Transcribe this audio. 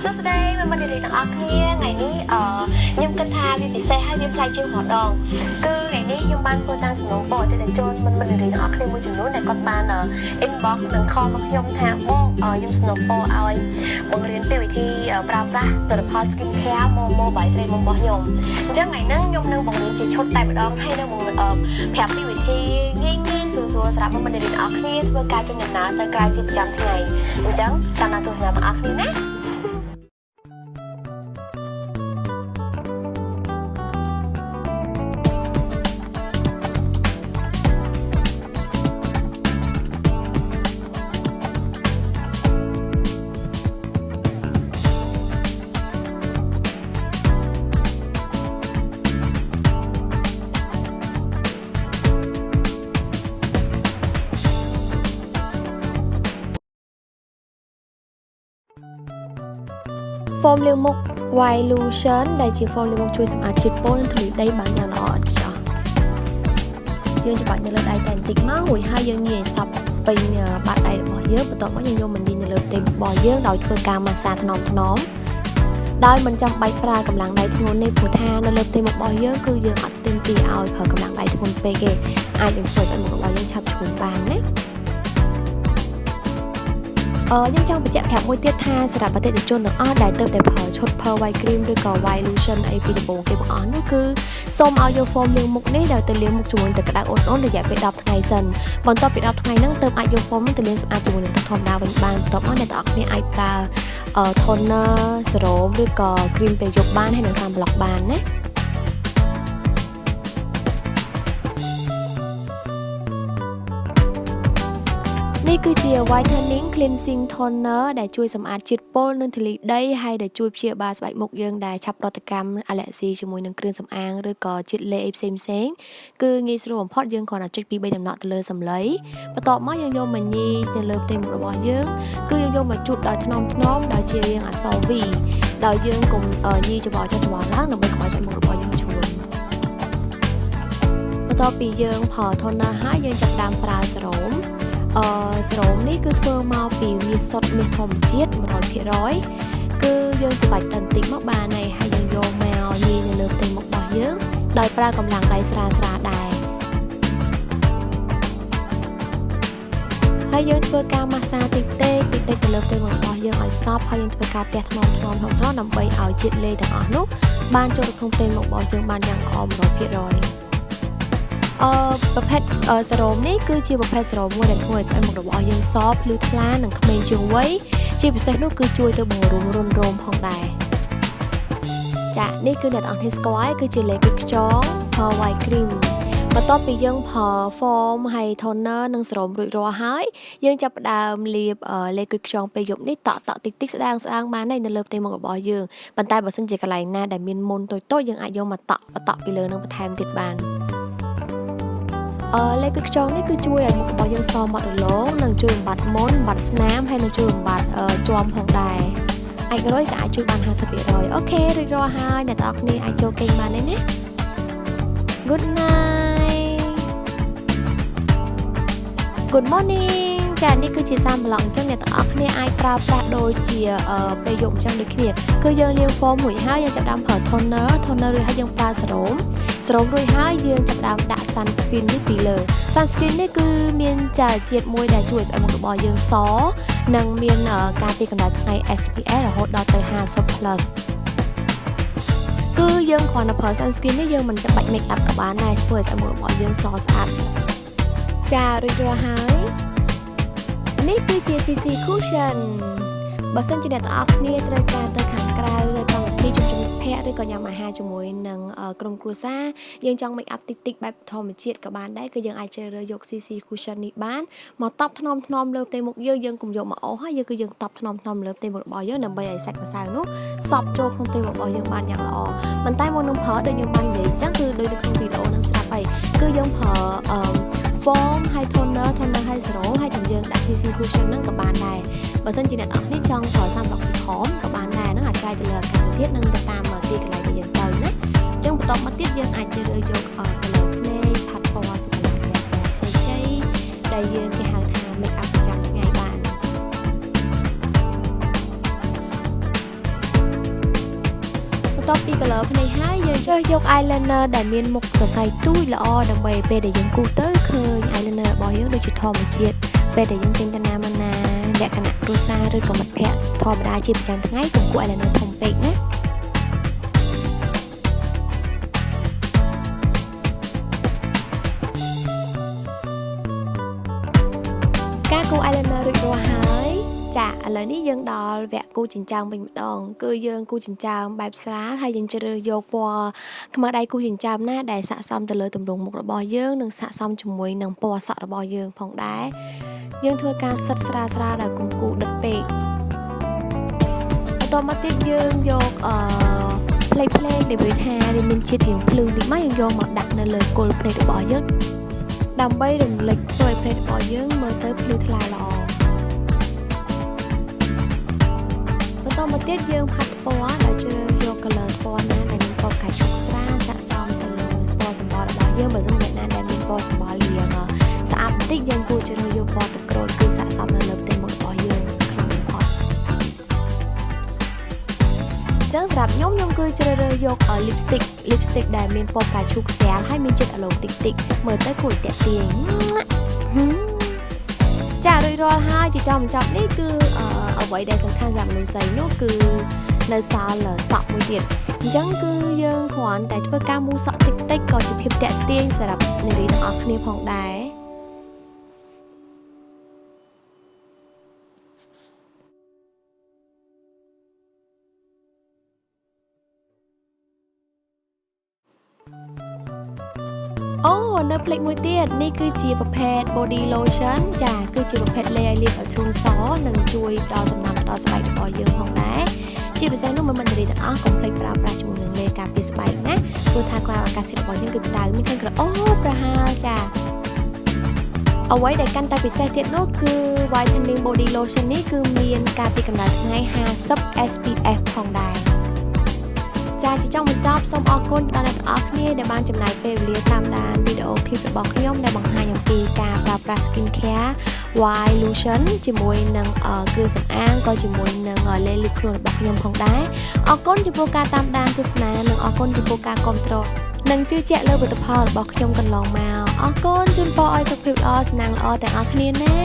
សួស្តីមិនរីទាំងអស់គ្នាថ្ងៃនេះខ្ញុំគិតថាវាពិសេសហើយវាប្លែកជាងម្ដងគឺថ្ងៃនេះខ្ញុំបានធ្វើតាមសំណូមពរអតិថិជនមិនរីទាំងអស់គ្នាមួយចំនួនដែលគាត់បាន inbox និង call មកខ្ញុំថាបងខ្ញុំសំណូមពរឲ្យបង្រៀនពីវិធីប្រើប្រាស់ផលិតផល skin care មកបាយស្រីមករបស់ខ្ញុំអញ្ចឹងថ្ងៃហ្នឹងខ្ញុំនឹងបង្រៀនជាឈុតតែម្ដងហើយនឹងប្រាប់ពីវិធីងាយៗស្រួលៗសម្រាប់មិនរីទាំងអស់គ្នាធ្វើការចំណាយទៅក្រៅជាប្រចាំថ្ងៃអញ្ចឹងតាមណាទស្សនាទាំងអស់គ្នាណាFoam លាងមុខ White Lotion ដែលជា foam លាងមុខជួយសម្អាតជាតិពុលនិងធូលីដីបានយ៉ាងល្អឥតខ្ចោះយើងច្បាច់នៅលើដៃតែបន្តិចមករួចហើយយើងងាយសប់ពេញបាតដៃរបស់យើងបន្ទាប់មកយើងយកមកញីនៅលើផ្ទៃមុខរបស់យើងដោយធ្វើការម៉ាស្សាថ្នមដោយមិនចាំបាច់ប្រើកម្លាំងដៃធ្ងន់នេះព្រោះថានៅលើផ្ទៃមុខរបស់យើងគឺយើងអត់ទាមទារឲ្យប្រើកម្លាំងដៃធ្ងន់ពេកទេអាចនឹងធ្វើឲ្យមុខរបស់យើងឆាប់ឈឺបានណាខ្ញុំចង់បញ្ជាក់ប្រាប់មួយទៀតថាសម្រាប់អតិថិជនទាំងអស់ដែលទើបតែប្រើឈុត Pearl White Cream ឬក៏ White Lotion អីពីដំបូងគេបងអស់នោះគឺសូមឲ្យយក foam លាងមុខនេះដែលទៅលាងមុខជាមួយទឹកក្តៅអ៊ុនៗរយៈពេល10ថ្ងៃសិនបន្ទាប់ពី10ថ្ងៃហ្នឹងទើបអាចយក foam នេះទៅលាងសម្អាតជាមួយនឹងទឹកធម្មតាវិញបានបន្ទាប់មកអ្នកទាំងអស់គ្នាអាចប្រើ toner serum ឬក៏ cream ពេលយប់បានហើយនិង sunblock បានណានេះគឺជា Whitening Cleansing Toner ដែលជួយសម្អាតជាតិពុលនិងធូលីដីហើយដែលជួយព្យាបាលស្បែកមុខយើងដែលឆាប់ប្រតិកម្មអាឡែស៊ីជាមួយនឹងគ្រឿងសម្អាងឬក៏ជាតិលេអីផ្សេងៗគឺងាយស្រួលបំផុតយើងគ្រាន់តែចុចពី3ដំណក់ទៅលើសម្លៃបន្ទាប់មកយើងយកមកញីទៅលើផ្ទៃមុខរបស់យើងគឺយើងយកមកជូតដោយថ្នមដោយជារាងអក្សរ V ដោយយើងកុំញីច្បល់ចុះច្បល់ឡើងដើម្បីកុំឲ្យស្បែកមុខរបស់យើងឈួនបន្ទាប់ពីយើងផល Toner ហើយយើងចាប់ផ្ដើមប្រើ Serum serum នេះគឺធ្វើមកពីមាសសុទ្ធមាសធម្មជាតិ 100% គឺយើងច្បាច់បន្តិចមកបានហើយយើងយកមកញីនៅលើផ្ទៃមុខរបស់យើងដោយប្រើកម្លាំងដៃស្រាលដែរហើយយើងធ្វើការម៉ាស្សាតិចទៅលើផ្ទៃមុខរបស់យើងឲ្យសព្វហើយយើងធ្វើការទះថ្នមដើម្បីឲ្យជាតិលេទាំងអស់នោះបានចូលទៅក្នុងផ្ទៃមុខរបស់យើងបានយ៉ាងល្អ 100% ប្រភេទ serum នេះគឺជាប្រភេទ serum មួយដែលធ្វើឲ្យស្បែកមុខរបស់យើងសភ្លឺថ្លានិងក្មេងជាងវ័យជាពិសេសនោះគឺជួយទៅបង្រួមរុនរោមផងដែរចានេះគឺអ្នកទាំងអស់គ្នាស្គាល់គឺជា liquid ខ្យង Pearl White Cream បន្ទាប់ពីយើងផល foam ហើយ toner និង serum រួចរាល់ហើយយើងចាប់ផ្ដើមលាប liquid ខ្យងពេលយប់នេះតក់តិចស្ដាងបាននៅលើផ្ទៃមុខរបស់យើងប៉ុន្តែបើសិនជាកន្លែងណាដែលមានមុនតូចៗយើងអាចយកមកតក់ពីលើនឹងបន្ថែមទៀតបានលេខខ្យងនេះគឺជួយឲ្យមុខរបស់យើងសមមាត់រលោងនិងជួយបំបត្តិមុនបំបត្តិស្នាមហើយនិងជួយបំបត្តិជាំផងដែរអាច100ក៏អាចជួយបាន 50% អូខេរួចរាល់ហើយអ្នកទាំងអស់គ្នាអាចចូលគេងបានហើយណា Good night Good morning ចានេះគឺជាសាមប្លង់អញ្ចឹងអ្នកទាំងអស់គ្នាអាចប្រើប្រាស់ដូចជាពេលយប់អញ្ចឹងដូចគ្នាគឺយើងលាង foam រួចហើយយើងចាប់ផ្ដើមប្រើ toner រួចហើយយើងប្រើ serum រួចហើយយើងចាប់ផ្ដើមដាក់ sunscreen នេះពីលើ sunscreen នេះគឺមានសារជាតិមួយដែលជួយឲ្យស្បែកមុខរបស់យើងសនិងមានការពារកម្ដៅថ្ងៃ SPF រហូតដល់ទៅ 50+ គឺយើងគ្រាន់តែប្រើ sunscreen នេះយើងមិនចាំបាច់ make up ក៏បានដែរធ្វើឲ្យស្បែកមុខរបស់យើងសស្អាតចារួចរាល់ហើយនេះគឺជា CC Cushion បើសិនជាអ្នកទាំងអស់គ្នាត្រូវការទៅខាងក្រៅនៅក្នុងវិធីជួបជុំមិត្តភ័ក្តិឬក៏ញ៉ាំអាហារជាមួយនឹងក្រុមគ្រួសារយើងចង់ make up តិចបែបធម្មជាតិក៏បានដែរគឺយើងអាចជ្រើសរើសយក CC Cushion នេះបានមកតបថ្នមលើផ្ទៃមុខយើងកុំយកមកអូសហើយយើងគឺយើងតបថ្នមលើផ្ទៃមុខរបស់យើងដើម្បីឲ្យសាច់ម្សៅនោះសប់ចូលក្នុងផ្ទៃមុខរបស់យើងបានយ៉ាងល្អប៉ុន្តែមុននឹងប្រើដូចយើងបាននិយាយអញ្ចឹងគឺដូចនៅក្នុងវីដេអូនឹងស្រាប់ហើយគឺយើងប្រើfoam ហើយ toner ហើយ serum ហើយចាំយើងដាក់ CC cushion ហ្នឹងក៏បានដែរបើសិនជាអ្នកនរគ្នាចង់ប្រើសម្រាប់ពីក្រោមក៏បានដែរហ្នឹងអាស្រ័យទៅលើអាកាសធាតុនិងទៅតាមទីកន្លែងដែលយើងទៅណាអញ្ចឹងបន្តមកទៀតយើងអាចជ្រើសរើសយកកន្លងភ្នែកផាត់ពណ៌សុខភាពស្អាតខ្ចីដែលយើងគេហៅថា make up ប្រចាំថ្ងៃបាន បន្ទាប់ពី color ភ្នែកហើយយើងជ្រើសយក eyeliner ដែលមានមុខសរសៃទូចល្អដើម្បីពេលដែលយើងគូសទៅឃើញ eyeliner របស់យើងដូចជាធម្មជាតិពេលដែលយើងចេញទៅណាមកណាលក្ខណៈគ្រួសារឬក៏មិត្តភ័ក្តិធម្មតាជាប្រចាំថ្ងៃកុំគូស eyeliner ធំពេកណាការគូស eyeliner រួចរាល់ហើយចាឥឡូវនេះយើងដល់វគ្គគូសចិញ្ចើមវិញម្ដងគឺយើងគូសចិញ្ចើមបែបស្រាលហើយយើងជ្រើសយកពណ៌ខ្មៅដៃគូសចិញ្ចើមណាដែលស័ក្តិសមទៅលើទម្រង់មុខរបស់យើងនិងស័ក្តិសមជាមួយនឹងពណ៌សក់របស់យើងផងដែរយើងធ្វើការសិតស្រាលៗដោយគុំគូដិតពេកបន្ទាប់មកទៀតយើងយកផ្លេកដែលថាវាមានជាតិរាងភ្លឺនេះមកយើងយកមកដាក់នៅលើគល់ភ្នែករបស់យើងដើម្បីរំលេចធ្វើឲ្យភ្នែករបស់យើងមើលទៅភ្លឺថ្លាល្អបន្តមកទៀតយើងផាត់ពណ៌ដោយជ្រើសយក color ពណ៌ណាដែលមានពណ៌ផ្កាឈូកស្រាលស័ក្តិសមទៅលើពណ៌សម្បុររបស់យើងបើមិនអ្នកណាដែលមានពណ៌សម្បុររាងស្អាតបន្តិចយើងគួរជ្រើសយកពណ៌ទឹកក្រូចគឺស័ក្តិសមនៅលើផ្ទៃមុខរបស់យើងខ្លាំងបំផុតអញ្ចឹងសម្រាប់ខ្ញុំគឺជ្រើសរើសយក lipstick ដែលមានពណ៌ផ្កាឈូកស្រាលហើយមានជាតិអាឡូមតិចមើលទៅគួរទាក់ទាញចារួចរាល់ហើយជាចំបញ្ចប់នេះគឺអ្វីដែលសំខាន់សម្រាប់មនុស្សស្រីនោះគឺនៅសល់សក់មួយទៀតអញ្ចឹងគឺយើងគ្រាន់តែធ្វើការមូសក់តិចក៏ជាភាពទាក់ទាញសម្រាប់នារីទាំងអស់គ្នាផងដែរអូនៅផ្លេចមួយទៀតនេះគឺជាប្រភេទ body lotion ចាគឺជាប្រភេទលេឲ្យលាបឲ្យខ្លួនសនិងជួយដល់សំណើមដល់ស្បែករបស់យើងផងដែរជាពិសេសនោះមិននារីទាំងអស់កុំភ្លេចប្រើប្រាស់ជាមួយនឹងលេការពារស្បែកណាព្រោះថាក្រៅអាកាសធាតុរបស់យើងគឺក្តៅមានក្លិនក្រអូបប្រហើរចាអ្វីដែលកាន់តែពិសេសទៀតនោះគឺ whitening body lotion នេះគឺមានការពារកម្ដៅថ្ងៃ50 SPF ផងដែរចាជាចុងបញ្ចប់សូមអរគុណដល់អ្នកទាំងអស់គ្នាដែលបានចំណាយពេលវេលាតាមដានវីដេអូឃ្លីបរបស់ខ្ញុំដែលបង្ហាញអំពីការប្រើប្រាស់ skincare white lotion ជាមួយនឹងគ្រឿងសម្អាងក៏ជាមួយនឹងលេលាបខ្លួនរបស់ខ្ញុំផងដែរអរគុណចំពោះការតាមដានទស្សនានិងអរគុណចំពោះការគាំទ្រនិងជឿជាក់លើផលិតផលរបស់ខ្ញុំកន្លងមកអរគុណជូនពរឲ្យសុខភាពល្អសំណាងល្អទាំងអស់គ្នាណា